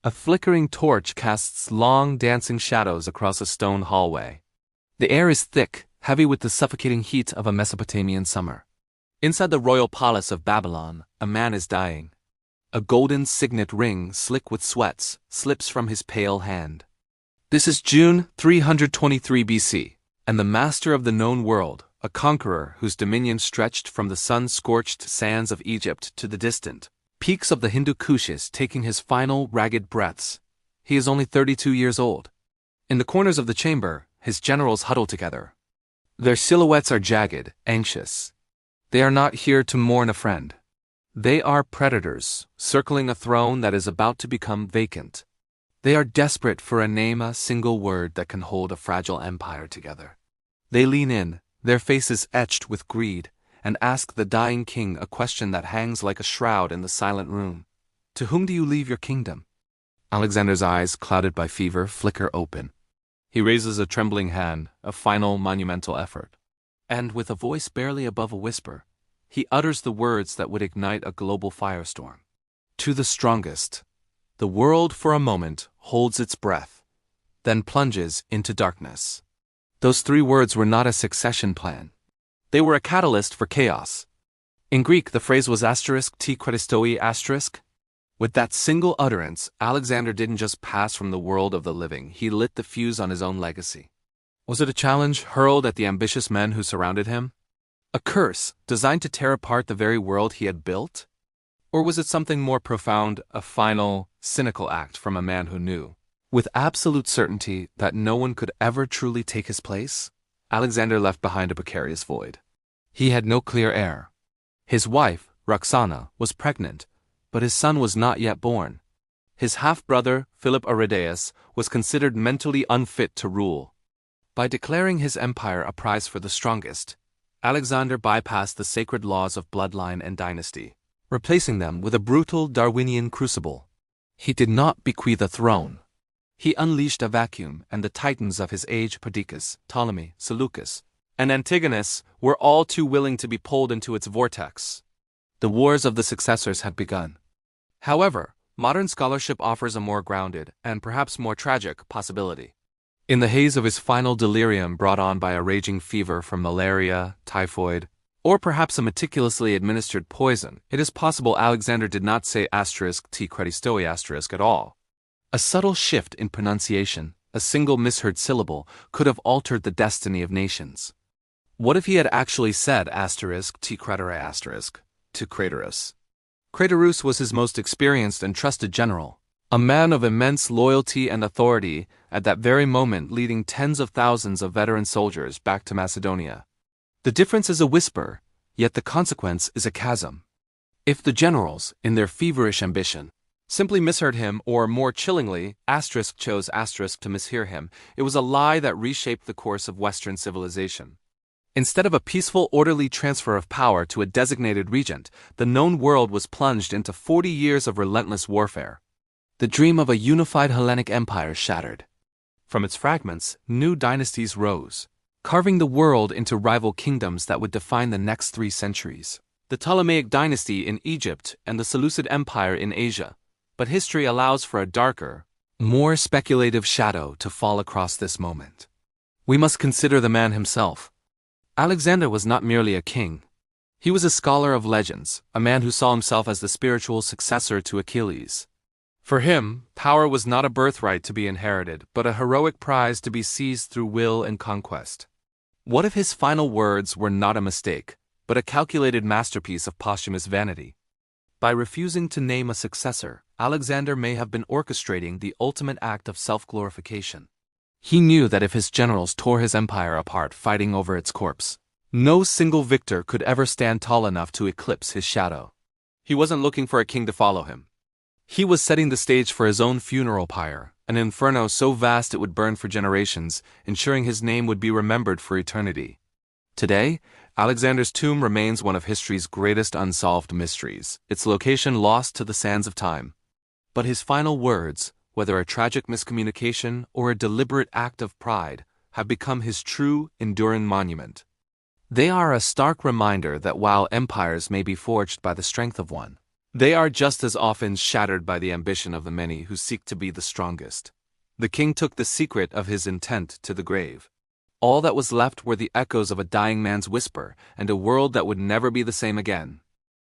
A flickering torch casts long, dancing shadows across a stone hallway. The air is thick, heavy with the suffocating heat of a Mesopotamian summer. Inside the royal palace of Babylon, a man is dying. A golden signet ring, slick with sweats, slips from his pale hand. This is June 323 BC, and the master of the known world, a conqueror whose dominion stretched from the sun-scorched sands of Egypt to the distant peaks of the Hindu Kush, is taking his final ragged breaths. He is only 32 years old. In the corners of the chamber, his generals huddle together. Their silhouettes are jagged, anxious. They are not here to mourn a friend. They are predators, circling a throne that is about to become vacant. They are desperate for a name, a single word that can hold a fragile empire together. They lean in, their faces etched with greed, and ask the dying king a question that hangs like a shroud in the silent room. To whom do you leave your kingdom? Alexander's eyes, clouded by fever, flicker open. He raises a trembling hand, a final monumental effort. And with a voice barely above a whisper, he utters the words that would ignite a global firestorm. To the strongest. The world for a moment holds its breath, then plunges into darkness. Those 3 words were not a succession plan. They were a catalyst for chaos. In Greek, the phrase was *t Christoi*. With that single utterance, Alexander didn't just pass from the world of the living, he lit the fuse on his own legacy. Was it a challenge hurled at the ambitious men who surrounded him? A curse designed to tear apart the very world he had built? Or was it something more profound, a final, cynical act from a man who knew, with absolute certainty, that no one could ever truly take his place? Alexander left behind a precarious void. He had no clear heir. His wife, Roxana, was pregnant, but his son was not yet born. His half-brother, Philip Aridaeus, was considered mentally unfit to rule. By declaring his empire a prize for the strongest, Alexander bypassed the sacred laws of bloodline and dynasty, replacing them with a brutal Darwinian crucible. He did not bequeath a throne. He unleashed a vacuum, and the titans of his age, Perdiccas, Ptolemy, Seleucus, and Antigonus, were all too willing to be pulled into its vortex. The wars of the successors had begun. However, modern scholarship offers a more grounded, and perhaps more tragic, possibility. In the haze of his final delirium brought on by a raging fever from malaria, typhoid, or perhaps a meticulously administered poison, it is possible Alexander did not say *t Christoi* at all. A subtle shift in pronunciation, a single misheard syllable, could have altered the destiny of nations. What if he had actually said *t Craterus to Craterus? Craterus was his most experienced and trusted general, a man of immense loyalty and authority, at that very moment leading tens of thousands of veteran soldiers back to Macedonia. The difference is a whisper, yet the consequence is a chasm. If the generals, in their feverish ambition, simply misheard him, or more chillingly, chose to mishear him, it was a lie that reshaped the course of Western civilization. Instead of a peaceful, orderly transfer of power to a designated regent, the known world was plunged into 40 years of relentless warfare. The dream of a unified Hellenic empire shattered. From its fragments, new dynasties rose, carving the world into rival kingdoms that would define the next 3 centuries. The Ptolemaic dynasty in Egypt and the Seleucid Empire in Asia. But history allows for a darker, more speculative shadow to fall across this moment. We must consider the man himself. Alexander was not merely a king. He was a scholar of legends, a man who saw himself as the spiritual successor to Achilles. For him, power was not a birthright to be inherited, but a heroic prize to be seized through will and conquest. What if his final words were not a mistake, but a calculated masterpiece of posthumous vanity? By refusing to name a successor, Alexander may have been orchestrating the ultimate act of self-glorification. He knew that if his generals tore his empire apart fighting over its corpse, no single victor could ever stand tall enough to eclipse his shadow. He wasn't looking for a king to follow him. He was setting the stage for his own funeral pyre, an inferno so vast it would burn for generations, ensuring his name would be remembered for eternity. Today, Alexander's tomb remains one of history's greatest unsolved mysteries, its location lost to the sands of time. But his final words, whether a tragic miscommunication or a deliberate act of pride, have become his true, enduring monument. They are a stark reminder that while empires may be forged by the strength of one, They are just as often shattered by the ambition of the many who seek to be the strongest. The king took the secret of his intent to the grave. All that was left were the echoes of a dying man's whisper and a world that would never be the same again.